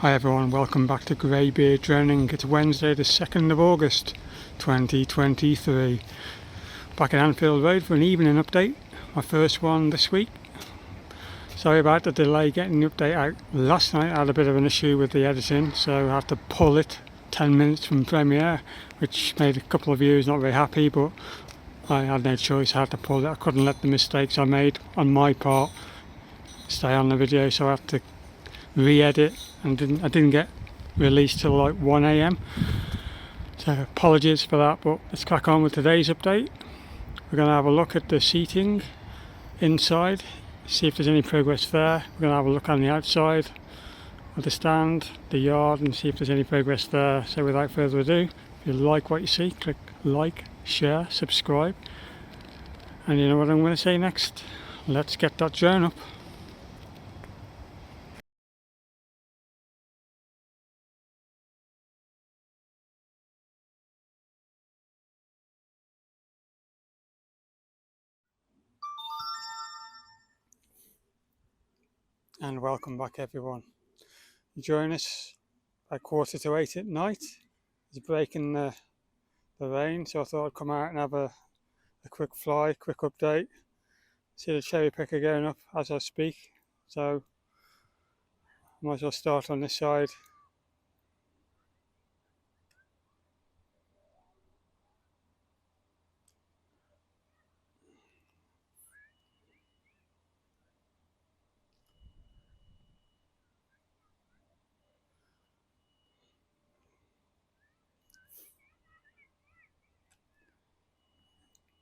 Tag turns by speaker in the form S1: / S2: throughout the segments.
S1: Hi everyone, welcome back to Greybeard Droning. It's Wednesday the 2nd of August 2023. Back at Anfield Road for an evening update, my first one this week. Sorry about the delay getting the update out. Last night I had a bit of an issue with the editing, so I had to pull it 10 minutes from Premiere, which made a couple of viewers not very happy, but I had no choice, I had to pull it. I couldn't let the mistakes I made on my part stay on the video, so I had to re-edit, and I didn't get released till like 1 AM, so apologies for that. But let's crack on with today's update. We're going to have a look at the seating inside, see if there's any progress there. We're going to have a look on the outside of the stand, the yard, and see if there's any progress there. So without further ado, if you like what you see, click like, share, subscribe, and you know what I'm going to say next. Let's get that drone up. And welcome back everyone. Join us at 7:45 at night. It's breaking the rain, so I thought I'd come out and have a quick fly, quick update. See the cherry picker going up as I speak, so I might as well start on this side.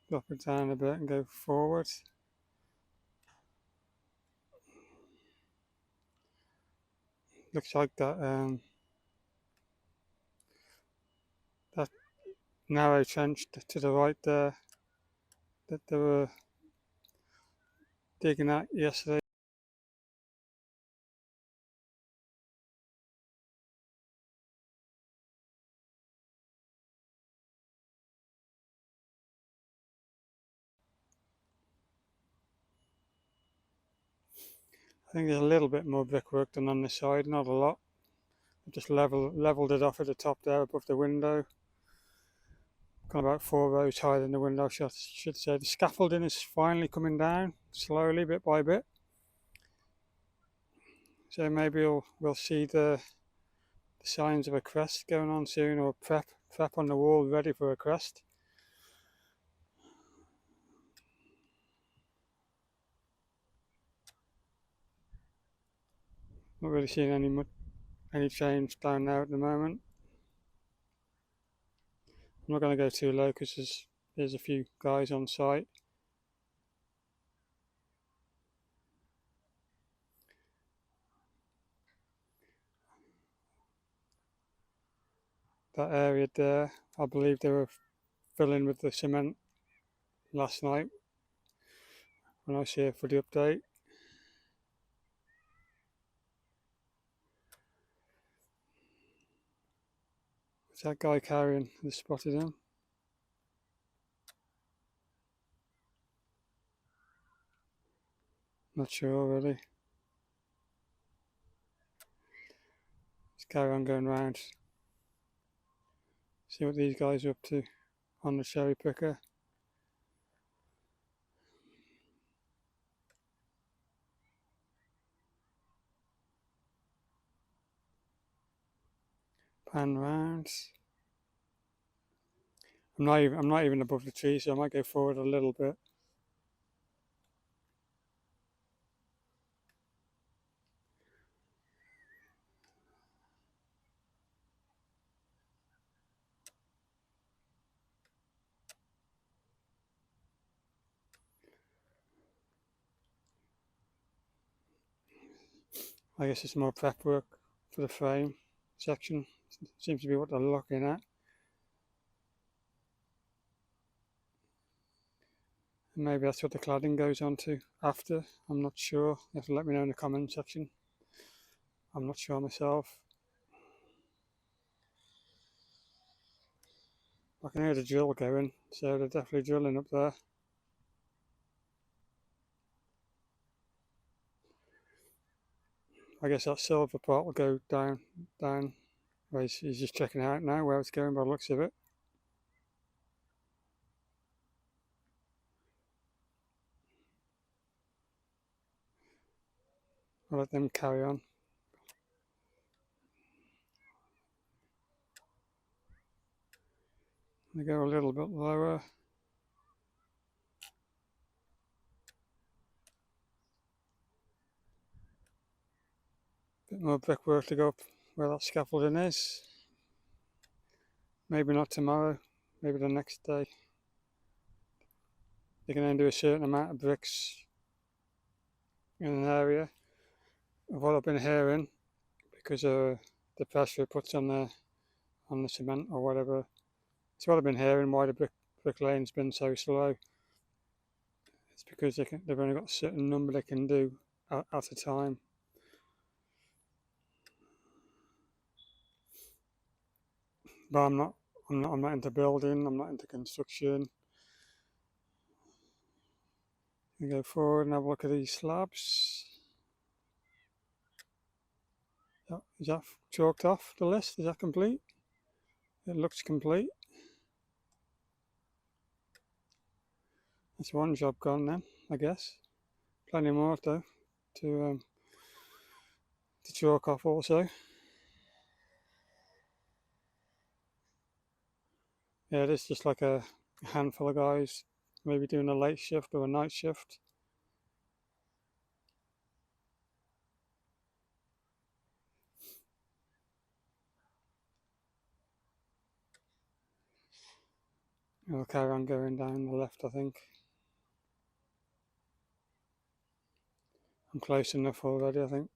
S1: Drop it down a bit and go forward. Looks like that that narrow trench to the right there that they were digging at yesterday. I think there's a little bit more brickwork than on this side, not a lot. I just leveled it off at the top there above the window. Gone about 4 rows higher than the window, I should say. The scaffolding is finally coming down slowly, bit by bit. So maybe we'll see the signs of a crest going on soon, or prep on the wall ready for a crest. Not really seeing any change down there at the moment. I'm not going to go too low because there's a few guys on site. That area there, I believe they were filling with the cement last night when I was here for the update. Is that guy carrying? I spotted him. Not sure really. Let's carry on going round. See what these guys are up to on the cherry picker. Pan round. I'm not even above the tree, so I might go forward a little bit. I guess it's more prep work for the frame section. Seems to be what they're looking at. And maybe that's what the cladding goes on to after. I'm not sure. You have to let me know in the comment section. I'm not sure myself. I can hear the drill going, so they're definitely drilling up there. I guess that silver part will go down. Well, he's just checking out now where it's going by the looks of it. I'll let them carry on. They go a little bit lower. Bit more brickwork to go up where that scaffolding is. Maybe not tomorrow, maybe the next day. They can only do a certain amount of bricks in an area. Of what I've been hearing, because of the pressure it puts on the cement or whatever. It's what I've been hearing why the brick lane's been so slow. It's because they've only got a certain number they can do at a time. But I'm not into building. I'm not into construction. We go forward and have a look at these slabs. Is that chalked off the list? Is that complete? It looks complete. That's one job gone then, I guess. Plenty more though to chalk off also. Yeah, it is just like a handful of guys maybe doing a late shift or a night shift. We'll carry on going down the left, I think. I'm close enough already, I think,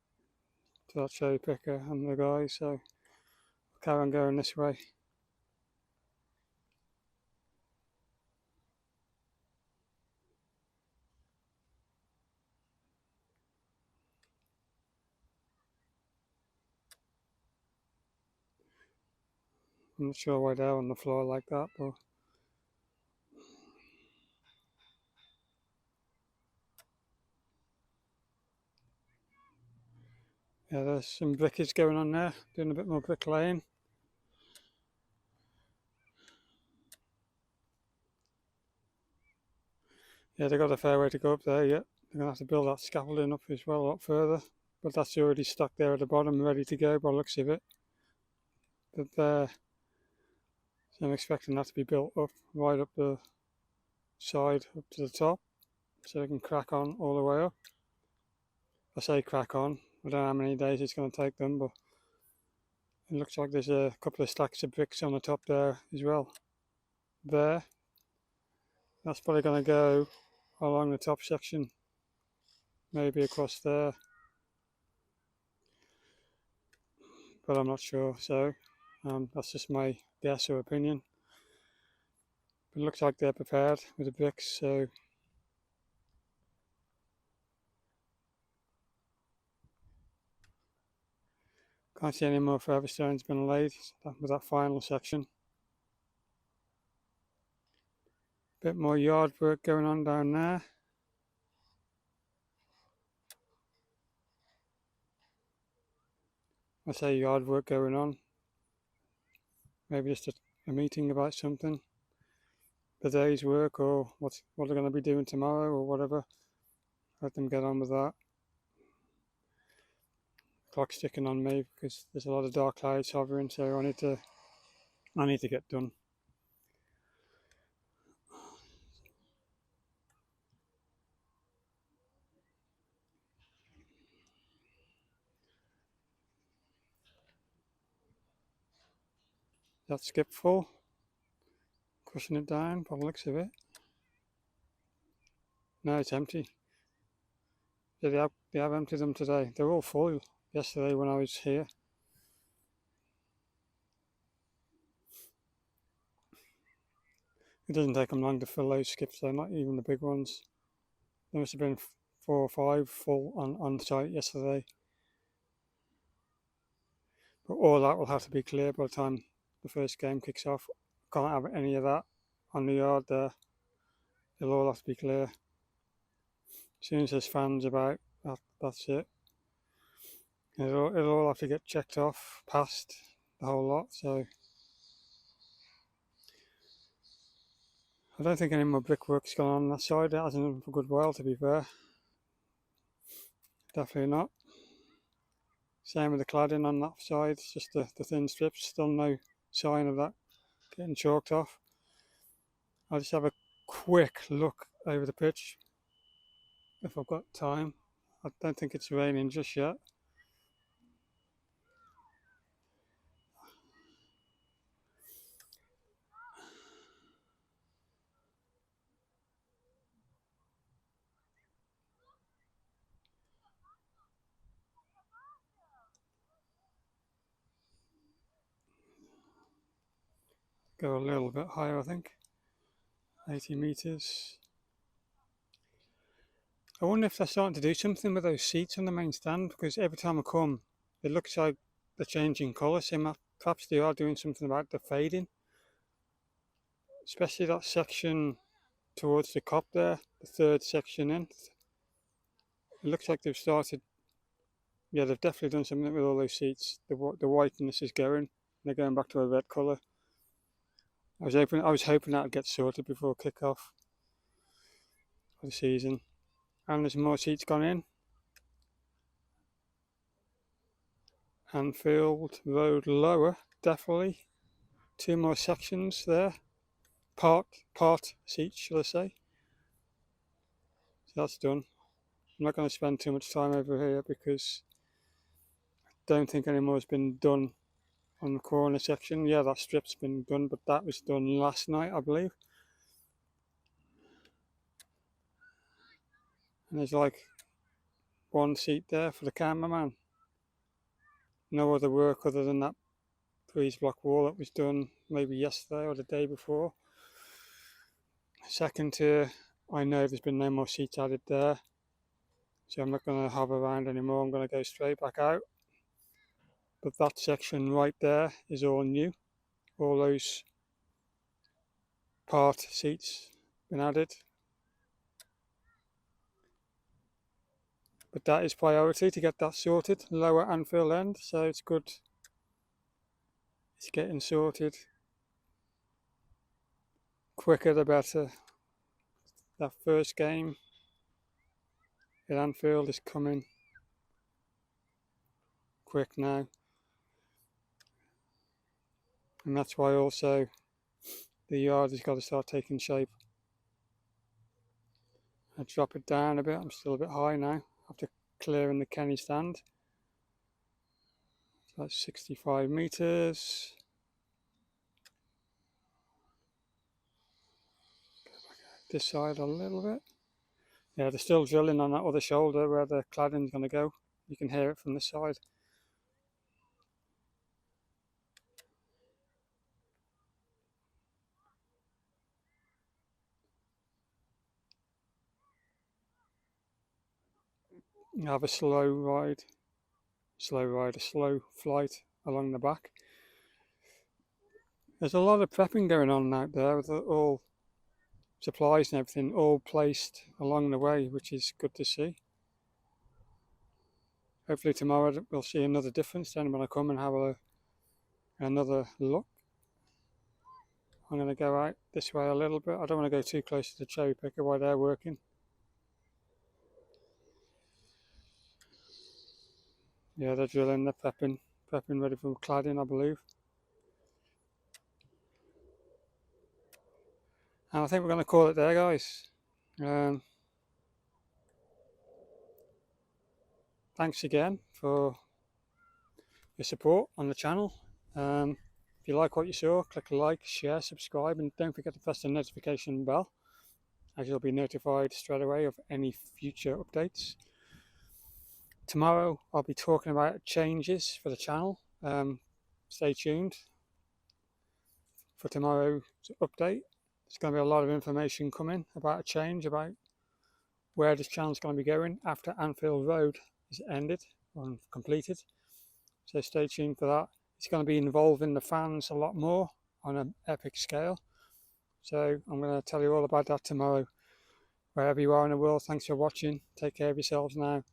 S1: to that cherry picker and the guys, so we'll carry on going this way. I'm not sure why they're on the floor like that, but yeah, there's some brickage going on there, doing a bit more bricklaying. Yeah, they've got a fair way to go up there yet. They're going to have to build that scaffolding up as well a lot further, but that's already stuck there at the bottom, ready to go by the looks of it. But so I'm expecting that to be built up right up the side up to the top, so they can crack on all the way up. I say crack on, I don't know how many days it's going to take them, but it looks like there's a couple of stacks of bricks on the top there as well. There, that's probably going to go along the top section, maybe across there, but I'm not sure, so that's just my guess or opinion. But it looks like they're prepared with the bricks, so can't see any more further stones been laid with that final section. Bit more yard work going on down there. I say yard work going on. Maybe just a meeting about something, the day's work, or what they're going to be doing tomorrow or whatever. Let them get on with that. Clock's ticking on me because there's a lot of dark clouds hovering, so I need to get done. That skip full, crushing it down by the looks of it. No, it's empty. Yeah, they have emptied them today. They were all full yesterday when I was here. It doesn't take them long to fill those skips though, not even the big ones. There must have been 4 or 5 full on site yesterday. But all that will have to be clear by the time the first game kicks off. Can't have any of that on the yard there. It'll all have to be clear. As soon as there's fans about, that's it. It'll all have to get checked off, past the whole lot, so I don't think any more brickwork's gone on that side. It hasn't been for a good while, to be fair. Definitely not. Same with the cladding on that side, it's just the thin strips, still no sign of that getting chalked off. I'll just have a quick look over the pitch if I've got time. I don't think it's raining just yet. Go a little bit higher, I think. 80 metres. I wonder if they're starting to do something with those seats on the main stand, because every time I come, it looks like they're changing colour. So perhaps they are doing something about the fading, especially that section towards the cop there, the third section in. It looks like they've started. Yeah, they've definitely done something with all those seats. The whiteness is going. They're going back to a red colour. I was hoping that would get sorted before kick-off of the season. And there's more seats gone in. Anfield Road lower, definitely. 2 more sections there. Part seats, shall I say. So that's done. I'm not going to spend too much time over here because I don't think any more has been done on the corner section. Yeah, that strip's been done, but that was done last night, I believe. And there's like 1 seat there for the cameraman. No other work other than that breeze block wall that was done maybe yesterday or the day before. Second tier, I know there's been no more seats added there, so I'm not going to hover around anymore. I'm going to go straight back out. But that section right there is all new. All those part seats been added. But that is priority to get that sorted, lower Anfield end, so it's good. It's getting sorted. Quicker the better. That first game at Anfield is coming quick now. And that's why also the yard has got to start taking shape. I drop it down a bit, I'm still a bit high now after clearing the Kenny stand. So that's 65 metres. Go back this side a little bit. Yeah, they're still drilling on that other shoulder where the cladding's going to go. You can hear it from this side. You have a slow flight along the back. There's a lot of prepping going on out there with all supplies and everything all placed along the way, which is good to see. Hopefully tomorrow we'll see another difference then when I come and have another look. I'm going to go out this way a little bit. I don't want to go too close to the cherry picker while they're working. Yeah, they're drilling, they're prepping ready for cladding, I believe. And I think we're going to call it there, guys. Thanks again for your support on the channel. If you like what you saw, click like, share, subscribe, and don't forget to press the notification bell, as you'll be notified straight away of any future updates. Tomorrow I'll be talking about changes for the channel. Stay tuned for tomorrow's update. There's going to be a lot of information coming about a change, about where this channel is going to be going after Anfield Road is ended and completed. So stay tuned for that. It's going to be involving the fans a lot more on an epic scale. So I'm going to tell you all about that tomorrow. Wherever you are in the world, thanks for watching. Take care of yourselves now.